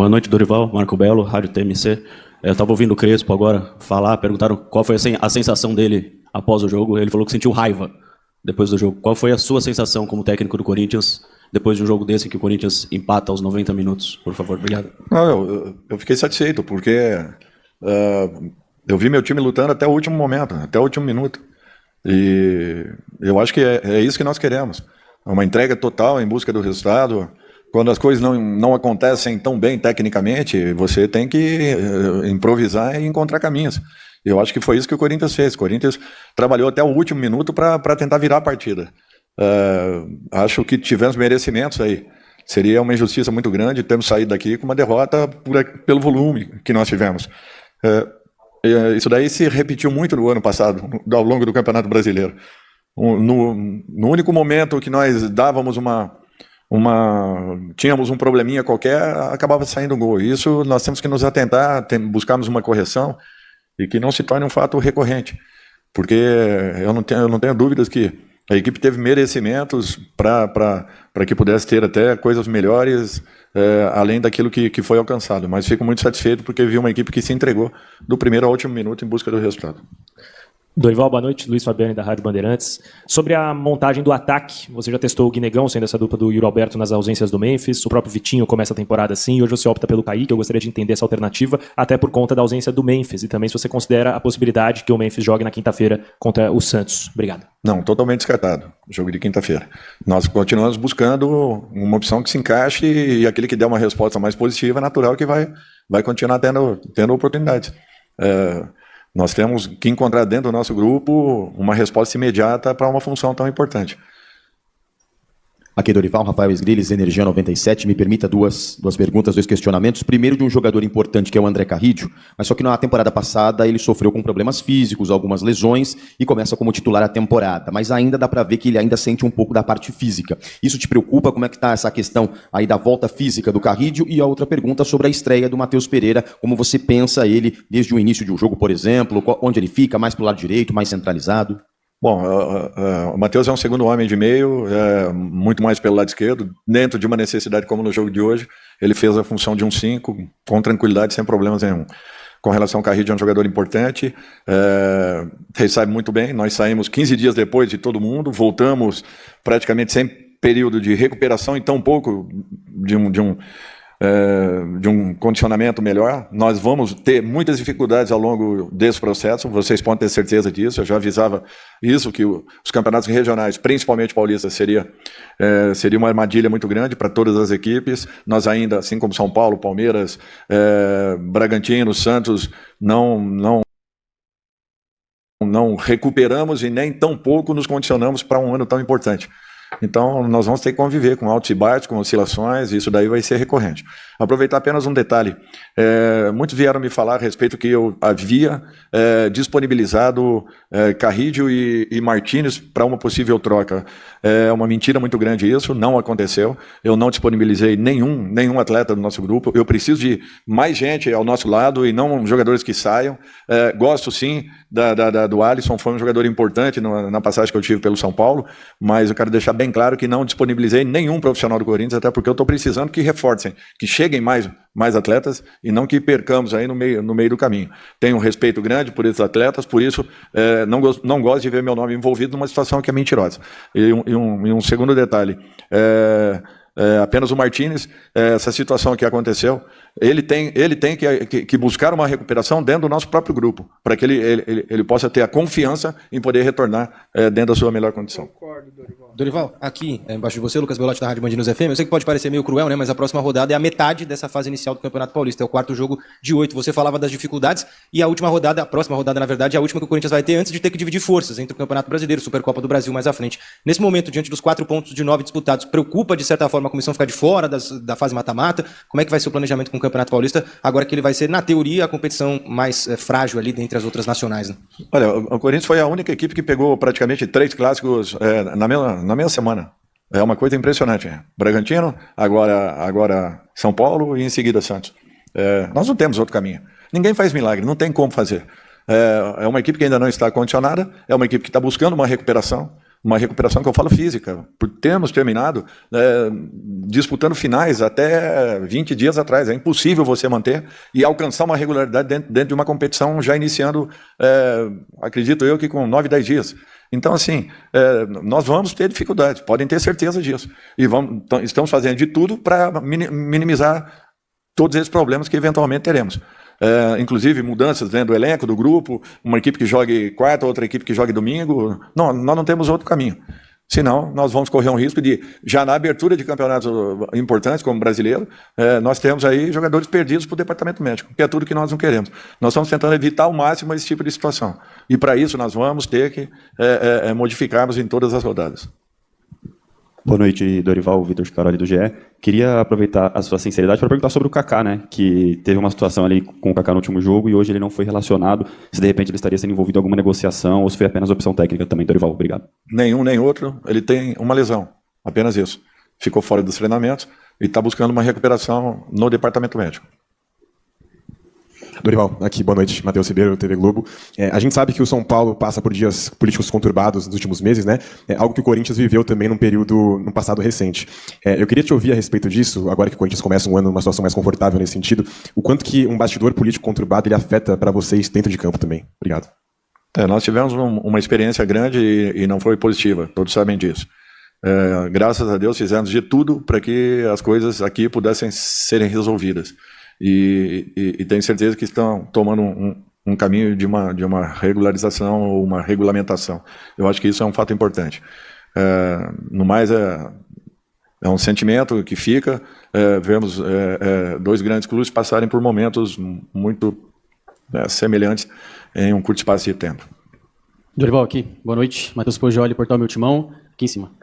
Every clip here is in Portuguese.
Boa noite, Dorival, Marco Belo, Rádio TMC. Eu estava ouvindo o Crespo agora falar, perguntaram qual foi a sensação dele após o jogo. Ele falou que sentiu raiva depois do jogo. Qual foi a sua sensação como técnico do Corinthians depois de um jogo desse que o Corinthians empata aos 90 minutos? Por favor, obrigado. Não, eu fiquei satisfeito, porque eu vi meu time lutando até o último momento, até o último minuto. E eu acho que é isso que nós queremos. Uma entrega total em busca do resultado. Quando as coisas não acontecem tão bem tecnicamente, você tem que improvisar e encontrar caminhos. Eu acho que foi isso que o Corinthians fez. O Corinthians trabalhou até o último minuto para tentar virar a partida. Acho que tivemos merecimentos aí. Seria uma injustiça muito grande termos saído daqui com uma derrota pelo volume que nós tivemos. Isso daí se repetiu muito no ano passado, ao longo do Campeonato Brasileiro. No único momento que nós dávamos tínhamos um probleminha qualquer, acabava saindo um gol. Isso nós temos que nos atentar, buscarmos uma correção e que não se torne um fato recorrente, porque eu não tenho dúvidas que a equipe teve merecimentos para que pudesse ter até coisas melhores, além daquilo que foi alcançado. Mas fico muito satisfeito porque vi uma equipe que se entregou do primeiro ao último minuto em busca do resultado. Dorival, boa noite. Luiz Fabiani, da Rádio Bandeirantes. Sobre a montagem do ataque, você já testou o Guinegão, sendo essa dupla do Yuri Alberto nas ausências do Memphis. O próprio Vitinho começa a temporada assim, e hoje você opta pelo Kaique. Eu gostaria de entender essa alternativa, até por conta da ausência do Memphis. E também se você considera a possibilidade que o Memphis jogue na quinta-feira contra o Santos. Obrigado. Não, totalmente descartado. Jogo de quinta-feira. Nós continuamos buscando uma opção que se encaixe e aquele que der uma resposta mais positiva, é natural que vai continuar tendo oportunidades. Nós temos que encontrar dentro do nosso grupo uma resposta imediata para uma função tão importante. Aqui, Dorival, Rafael Esgriles, Energia 97. Me permita duas perguntas, dois questionamentos. Primeiro, de um jogador importante, que é o André Carrillo, mas só que na temporada passada ele sofreu com problemas físicos, algumas lesões, e começa como titular a temporada. Mas ainda dá para ver que ele ainda sente um pouco da parte física. Isso te preocupa? Como é que está essa questão aí da volta física do Carrillo? E a outra pergunta sobre a estreia do Matheus Pereira. Como você pensa ele desde o início de um jogo, por exemplo? Onde ele fica? Mais para o lado direito, mais centralizado? Bom, o Matheus é um segundo homem de meio, muito mais pelo lado esquerdo, dentro de uma necessidade como no jogo de hoje, ele fez a função de um 5, com tranquilidade, sem problemas nenhum. Com relação ao Carrillo, é um jogador importante, ele sabe muito bem, nós saímos 15 dias depois de todo mundo, voltamos praticamente sem período de recuperação e tão pouco de um condicionamento melhor. Nós vamos ter muitas dificuldades ao longo desse processo, vocês podem ter certeza disso. Eu já avisava isso, que os campeonatos regionais, principalmente paulistas, seria uma armadilha muito grande para todas as equipes. Nós ainda, assim como São Paulo, Palmeiras, Bragantino, Santos, não recuperamos e nem tão pouco nos condicionamos para um ano tão importante. Então, nós vamos ter que conviver com altos e baixos, com oscilações, e isso daí vai ser recorrente. Aproveitar apenas um detalhe. Muitos vieram me falar a respeito que eu havia disponibilizado Carrillo e Martínez para uma possível troca. É uma mentira muito grande isso, não aconteceu. Eu não disponibilizei nenhum atleta do nosso grupo. Eu preciso de mais gente ao nosso lado e não jogadores que saiam. Gosto sim do Alisson, foi um jogador importante na passagem que eu tive pelo São Paulo, mas eu quero deixar bem claro que não disponibilizei nenhum profissional do Corinthians, até porque eu estou precisando que reforcem, que cheguem mais atletas e não que percamos aí no meio do caminho. Tenho um respeito grande por esses atletas, por isso não gosto de ver meu nome envolvido numa situação que é mentirosa. E um segundo detalhe, apenas o Martínez, essa situação que aconteceu, ele tem que buscar uma recuperação dentro do nosso próprio grupo, para que ele possa ter a confiança em poder retornar dentro da sua melhor condição. Concordo, Dorival, aqui embaixo de você, Lucas Belotti da Rádio Band News FM. Eu sei que pode parecer meio cruel, né? Mas a próxima rodada é a metade dessa fase inicial do Campeonato Paulista. É o quarto jogo de 8. Você falava das dificuldades e a próxima rodada, na verdade, é a última que o Corinthians vai ter antes de ter que dividir forças entre o Campeonato Brasileiro, Supercopa do Brasil mais à frente. Nesse momento, diante dos 4 pontos de 9 disputados, preocupa de certa forma a comissão ficar de fora da fase mata-mata? Como é que vai ser o planejamento com o Campeonato Paulista, agora que ele vai ser, na teoria, a competição mais frágil ali dentre as outras nacionais, né? Olha, o Corinthians foi a única equipe que pegou praticamente 3 clássicos na mesma semana. É uma coisa impressionante. Bragantino, agora São Paulo e em seguida Santos. Nós não temos outro caminho. Ninguém faz milagre, não tem como fazer. É uma equipe que ainda não está condicionada, é uma equipe que está buscando uma recuperação. uma recuperação que eu falo física, por termos terminado disputando finais até 20 dias atrás. É impossível você manter e alcançar uma regularidade dentro de uma competição já iniciando, acredito eu, que com 9, 10 dias. Então, assim, nós vamos ter dificuldades, podem ter certeza disso. E estamos fazendo de tudo para minimizar todos esses problemas que eventualmente teremos. Inclusive mudanças dentro do elenco, do grupo, uma equipe que jogue quarta, outra equipe que jogue domingo. Não, nós não temos outro caminho. Senão, nós vamos correr um risco de, já na abertura de campeonatos importantes, como o brasileiro, nós temos aí jogadores perdidos para o departamento médico, que é tudo que nós não queremos. Nós estamos tentando evitar ao máximo esse tipo de situação. E para isso nós vamos ter que modificarmos em todas as rodadas. Boa noite, Dorival, Vitor Scaroli do GE. Queria aproveitar a sua sinceridade para perguntar sobre o Kaká, né? Que teve uma situação ali com o Kaká no último jogo e hoje ele não foi relacionado. Se de repente ele estaria sendo envolvido em alguma negociação ou se foi apenas opção técnica também, Dorival. Obrigado. Nenhum, nem outro. Ele tem uma lesão. Apenas isso. Ficou fora dos treinamentos e está buscando uma recuperação no departamento médico. Dorival, aqui, boa noite, Matheus Ribeiro, TV Globo. A gente sabe que o São Paulo passa por dias políticos conturbados nos últimos meses, né? Algo que o Corinthians viveu também no passado recente. Eu queria te ouvir a respeito disso, agora que o Corinthians começa um ano numa situação mais confortável nesse sentido, o quanto que um bastidor político conturbado ele afeta para vocês dentro de campo também. Obrigado. Nós tivemos uma experiência grande e não foi positiva, todos sabem disso. Graças a Deus fizemos de tudo para que as coisas aqui pudessem serem resolvidas. E tenho certeza que estão tomando um caminho de uma regularização ou uma regulamentação. Eu acho que isso é um fato importante. No mais, é um sentimento que fica. Vemos dois grandes clubes passarem por momentos muito semelhantes em um curto espaço de tempo. Dorival aqui, boa noite. Matheus Poggioli, Portal Meu Timão, aqui em cima.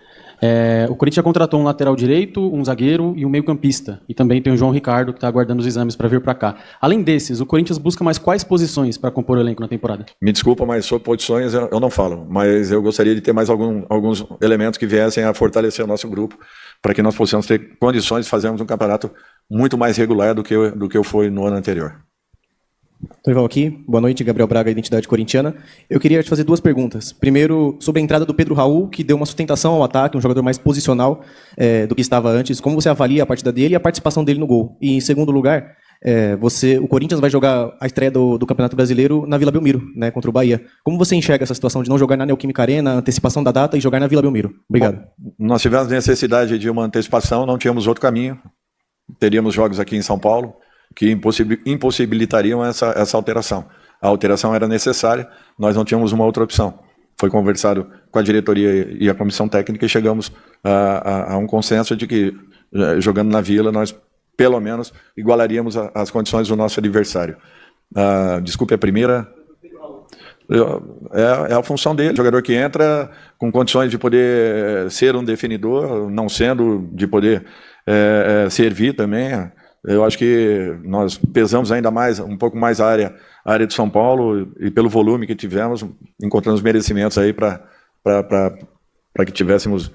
O Corinthians já contratou um lateral direito, um zagueiro e um meio-campista. E também tem o João Ricardo, que está aguardando os exames para vir para cá. Além desses, o Corinthians busca mais quais posições para compor o elenco na temporada? Me desculpa, mas sobre posições eu não falo. Mas eu gostaria de ter mais alguns elementos que viessem a fortalecer o nosso grupo, para que nós possamos ter condições de fazermos um campeonato muito mais regular do que foi no ano anterior. Dorival aqui, boa noite, Gabriel Braga, Identidade Corintiana. Eu queria te fazer duas perguntas. Primeiro, sobre a entrada do Pedro Raul, que deu uma sustentação ao ataque, um jogador mais posicional do que estava antes. Como você avalia a partida dele e a participação dele no gol? E em segundo lugar, o Corinthians vai jogar a estreia do Campeonato Brasileiro na Vila Belmiro, né, contra o Bahia. Como você enxerga essa situação de não jogar na Neoquímica Arena, antecipação da data e jogar na Vila Belmiro? Obrigado. Bom, nós tivemos necessidade de uma antecipação, não tínhamos outro caminho. Teríamos jogos aqui em São Paulo que impossibilitariam essa alteração. A alteração era necessária, nós não tínhamos uma outra opção. Foi conversado com a diretoria e a comissão técnica e chegamos a um consenso de que, jogando na Vila, nós, pelo menos, igualaríamos as condições do nosso adversário. Desculpe, a primeira... É a função dele, jogador que entra com condições de poder ser um definidor, não sendo de poder servir também. Eu acho que nós pesamos ainda mais, um pouco mais a área de São Paulo e pelo volume que tivemos, encontramos merecimentos aí para que tivéssemos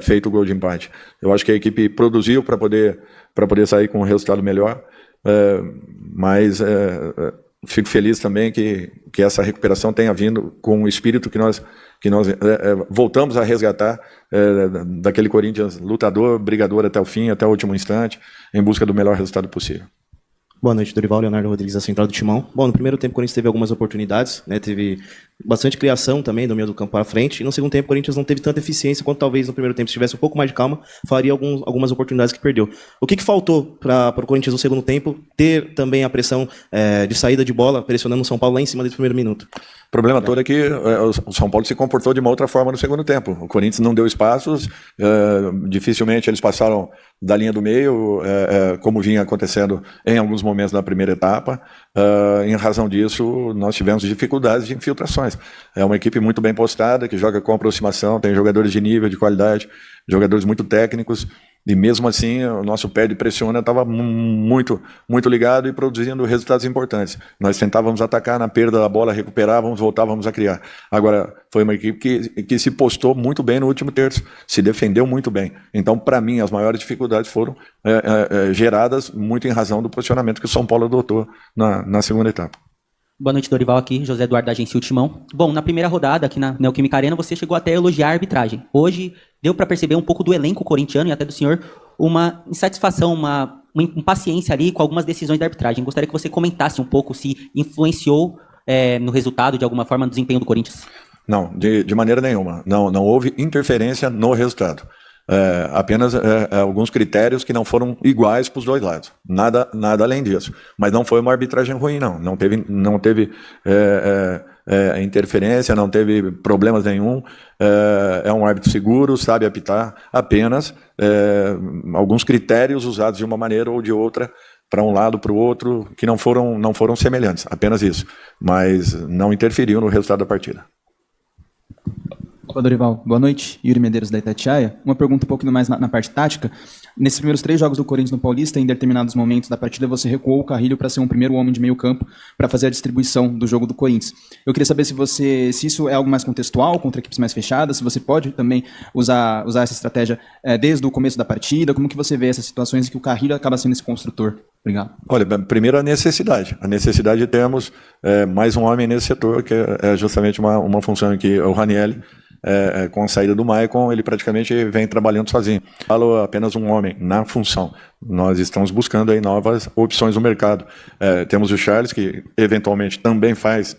feito o gol de empate. Eu acho que a equipe produziu para poder sair com um resultado melhor, mas fico feliz também que essa recuperação tenha vindo com o espírito que nós voltamos a resgatar daquele Corinthians lutador, brigador até o fim, até o último instante, em busca do melhor resultado possível. Boa noite, Dorival. Leonardo Rodrigues, da Central do Timão. Bom, no primeiro tempo o Corinthians teve algumas oportunidades, né? Teve bastante criação também do meio do campo para frente, e no segundo tempo o Corinthians não teve tanta eficiência quanto talvez no primeiro tempo. Se tivesse um pouco mais de calma, faria algumas oportunidades que perdeu. O que faltou para o Corinthians no segundo tempo ter também a pressão de saída de bola, pressionando o São Paulo lá em cima desse primeiro minuto? O problema todo é que o São Paulo se comportou de uma outra forma no segundo tempo. O Corinthians não deu espaços, dificilmente eles passaram da linha do meio, como vinha acontecendo em alguns momentos na primeira etapa. Em razão disso, nós tivemos dificuldades de infiltrações. É uma equipe muito bem postada, que joga com aproximação, tem jogadores de nível, de qualidade, jogadores muito técnicos, e mesmo assim o nosso pé de pressiona estava muito, muito ligado e produzindo resultados importantes. Nós tentávamos atacar na perda da bola, recuperávamos, voltávamos a criar. Agora, foi uma equipe que se postou muito bem no último terço, se defendeu muito bem. Então, para mim, as maiores dificuldades foram geradas muito em razão do posicionamento que o São Paulo adotou na segunda etapa. Boa noite, Dorival, aqui, José Eduardo da agência Ultimão. Bom, na primeira rodada aqui na Neoquímica Arena, você chegou até a elogiar a arbitragem. Hoje, deu para perceber um pouco do elenco corintiano e até do senhor uma insatisfação, uma impaciência ali com algumas decisões da arbitragem. Gostaria que você comentasse um pouco se influenciou no resultado, de alguma forma, no desempenho do Corinthians. Não, de maneira nenhuma. Não houve interferência no resultado. Apenas alguns critérios que não foram iguais para os dois lados. Nada além disso. Mas não foi uma arbitragem ruim, não. Não teve interferência, não teve problemas nenhum. É um árbitro seguro, sabe apitar. Apenas alguns critérios usados de uma maneira ou de outra para um lado, para o outro, que não foram semelhantes. Apenas isso. Mas não interferiu no resultado da partida. Opa, Dorival. Boa noite. Yuri Medeiros, da Itatiaia. Uma pergunta um pouquinho mais na parte tática. Nesses primeiros 3 jogos do Corinthians no Paulista, em determinados momentos da partida, você recuou o Carrilho para ser um primeiro homem de meio campo para fazer a distribuição do jogo do Corinthians. Eu queria saber se isso é algo mais contextual, contra equipes mais fechadas, se você pode também usar essa estratégia desde o começo da partida, como que você vê essas situações em que o Carrilho acaba sendo esse construtor? Obrigado. Olha, primeiro a necessidade. A necessidade de termos mais um homem nesse setor, que é justamente uma função em que o Ranieri, com a saída do Maicon, ele praticamente vem trabalhando sozinho. Falo apenas um homem na função. Nós estamos buscando aí novas opções no mercado. Temos o Charles, que eventualmente também faz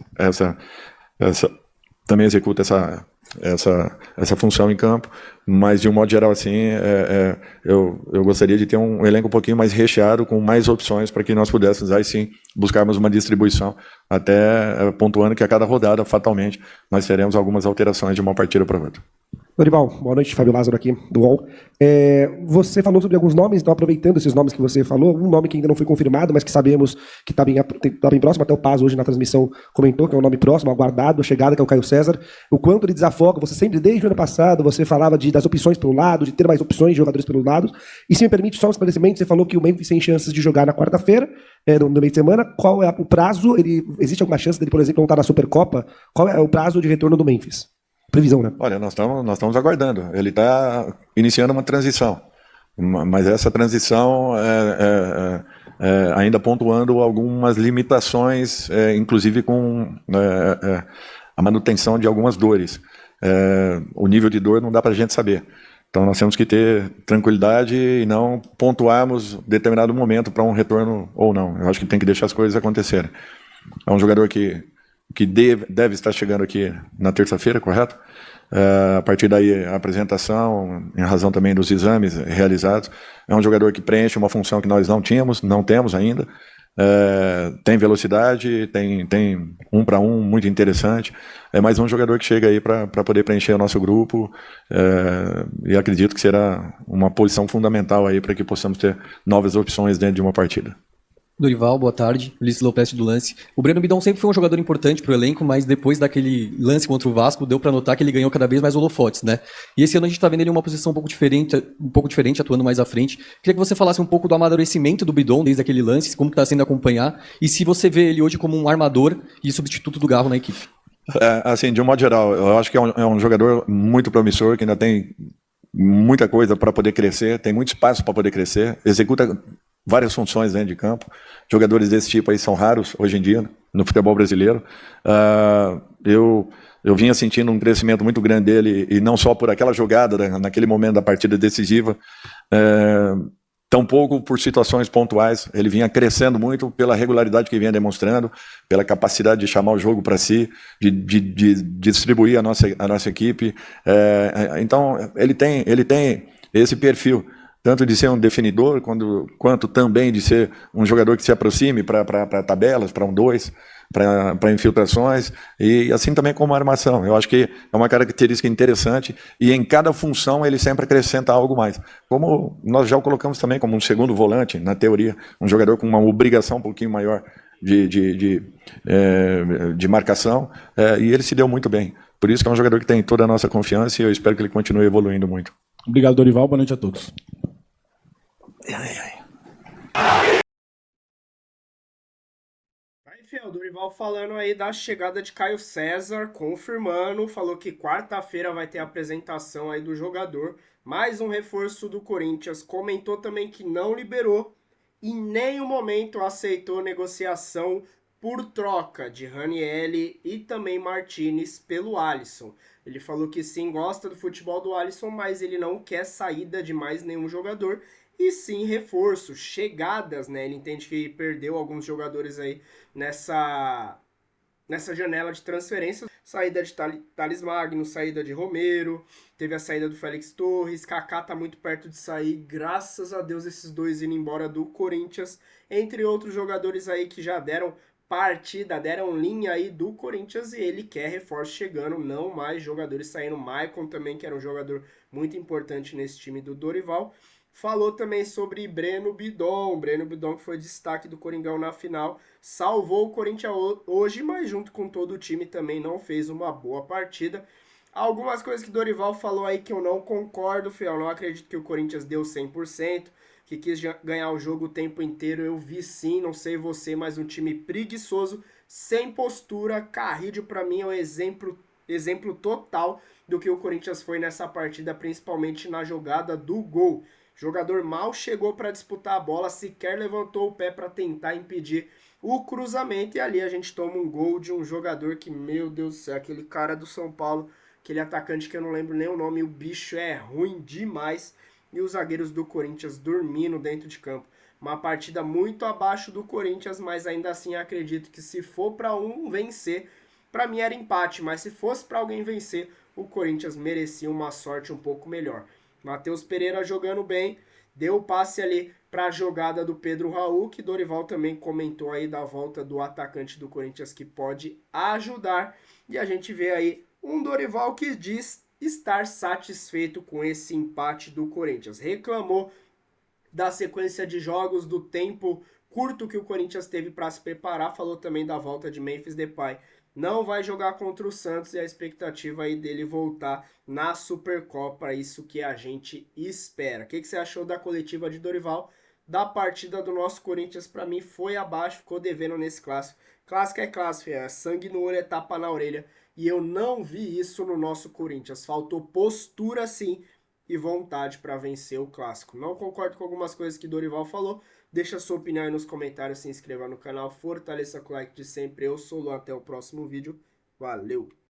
também executa essa função em campo, mas de um modo geral assim, eu gostaria de ter um elenco um pouquinho mais recheado, com mais opções, para que nós pudéssemos aí sim buscarmos uma distribuição, até pontuando que a cada rodada, fatalmente, nós teremos algumas alterações de uma partida para outra. Dorival, boa noite, Fábio Lázaro aqui, do UOL. Você falou sobre alguns nomes, então aproveitando esses nomes que você falou, um nome que ainda não foi confirmado, mas que sabemos que está bem próximo, até o Paz hoje na transmissão comentou, que é um nome próximo, aguardado, a chegada, que é o Caio César. O quanto ele desafoga, você sempre, desde o ano passado, você falava das opções pelo lado, de ter mais opções de jogadores pelo lado. E se me permite só um esclarecimento, você falou que o Memphis tem chances de jogar na quarta-feira, no meio de semana. Qual é o prazo? Existe alguma chance dele, por exemplo, não estar na Supercopa? Qual é o prazo de retorno do Memphis? Previsão, né? Olha, nós estamos aguardando. Ele está iniciando uma transição, mas essa transição ainda pontuando algumas limitações, inclusive com a manutenção de algumas dores. O nível de dor não dá para a gente saber. Então nós temos que ter tranquilidade e não pontuarmos determinado momento para um retorno ou não. Eu acho que tem que deixar as coisas acontecerem. É um jogador que deve estar chegando aqui na terça-feira, correto? A partir daí, a apresentação, em razão também dos exames realizados, é um jogador que preenche uma função que nós não temos ainda. Tem velocidade, tem 1 para 1 muito interessante. É mais um jogador que chega aí para poder preencher o nosso grupo, e acredito que será uma posição fundamental aí para que possamos ter novas opções dentro de uma partida. Dorival, boa tarde. Ulisses Lopes do Lance. O Breno Bidon sempre foi um jogador importante para o elenco, mas depois daquele lance contra o Vasco, deu para notar que ele ganhou cada vez mais holofotes, né? E esse ano a gente está vendo ele em uma posição um pouco diferente, atuando mais à frente. Queria que você falasse um pouco do amadurecimento do Bidon desde aquele lance, como está sendo acompanhar, e se você vê ele hoje como um armador e substituto do Garro na equipe. Assim, de um modo geral, eu acho que é um jogador muito promissor, que ainda tem muita coisa para poder crescer, tem muito espaço para poder crescer, executa várias funções dentro de campo. Jogadores desse tipo aí são raros hoje em dia no futebol brasileiro. Eu vinha sentindo um crescimento muito grande dele, e não só por aquela jogada, né, naquele momento da partida decisiva, tampouco por situações pontuais. Ele vinha crescendo muito pela regularidade que vinha demonstrando, pela capacidade de chamar o jogo para si, de distribuir a nossa equipe. Então ele tem esse perfil, tanto de ser um definidor, quanto também de ser um jogador que se aproxime para tabelas, para 1-2, para infiltrações, e assim também como armação. Eu acho que é uma característica interessante, e em cada função ele sempre acrescenta algo mais. Como nós já o colocamos também como um segundo volante, na teoria, um jogador com uma obrigação um pouquinho maior de marcação, e ele se deu muito bem. Por isso que é um jogador que tem toda a nossa confiança, e eu espero que ele continue evoluindo muito. Obrigado, Dorival. Boa noite a todos. O Dorival falando aí da chegada de Caio César, confirmando, falou que quarta-feira vai ter a apresentação aí do jogador, mais um reforço do Corinthians. Comentou também que não liberou, em nenhum momento aceitou negociação por troca de Ranieri e também Martinez pelo Alisson. Ele falou que sim, gosta do futebol do Alisson, mas ele não quer saída de mais nenhum jogador, e sim reforço, chegadas, né? Ele entende que perdeu alguns jogadores aí nessa janela de transferência. Saída de Thales Magno, saída de Romero, teve a saída do Félix Torres, Kaká tá muito perto de sair, graças a Deus esses dois indo embora do Corinthians, entre outros jogadores aí que já deram partida, deram linha aí do Corinthians, e ele quer reforço chegando, não mais jogadores saindo. Maicon também, que era um jogador muito importante nesse time do Dorival. Falou também sobre Breno Bidon que foi destaque do Coringão na final, salvou o Corinthians hoje, mas junto com todo o time também não fez uma boa partida. Algumas coisas que Dorival falou aí que eu não concordo, Fiel, não acredito que o Corinthians deu 100%, que quis ganhar o jogo o tempo inteiro, eu vi sim, não sei você, mas um time preguiçoso, sem postura. Carrillo para mim é o exemplo total do que o Corinthians foi nessa partida, principalmente na jogada do gol. Jogador mal chegou para disputar a bola, sequer levantou o pé para tentar impedir o cruzamento, e ali a gente toma um gol de um jogador que, meu Deus do céu, aquele cara do São Paulo, aquele atacante que eu não lembro nem o nome, o bicho é ruim demais, e os zagueiros do Corinthians dormindo dentro de campo. Uma partida muito abaixo do Corinthians, mas ainda assim acredito que se for para um vencer, para mim era empate, mas se fosse para alguém vencer, o Corinthians merecia uma sorte um pouco melhor. Matheus Pereira jogando bem, deu o passe ali para a jogada do Pedro Raul, que Dorival também comentou aí da volta do atacante do Corinthians que pode ajudar. E a gente vê aí um Dorival que diz estar satisfeito com esse empate do Corinthians. Reclamou da sequência de jogos, do tempo curto que o Corinthians teve para se preparar, falou também da volta de Memphis Depay. Não vai jogar contra o Santos, e a expectativa aí dele voltar na Supercopa, isso que a gente espera. O que você achou da coletiva de Dorival? Da partida do nosso Corinthians, para mim foi abaixo, ficou devendo nesse clássico. Clássico é clássico, é sangue no olho, é tapa na orelha, e eu não vi isso no nosso Corinthians. Faltou postura sim e vontade para vencer o clássico. Não concordo com algumas coisas que Dorival falou. Deixa sua opinião aí nos comentários, se inscreva no canal, fortaleça com o like de sempre. Eu sou o Lu, até o próximo vídeo. Valeu!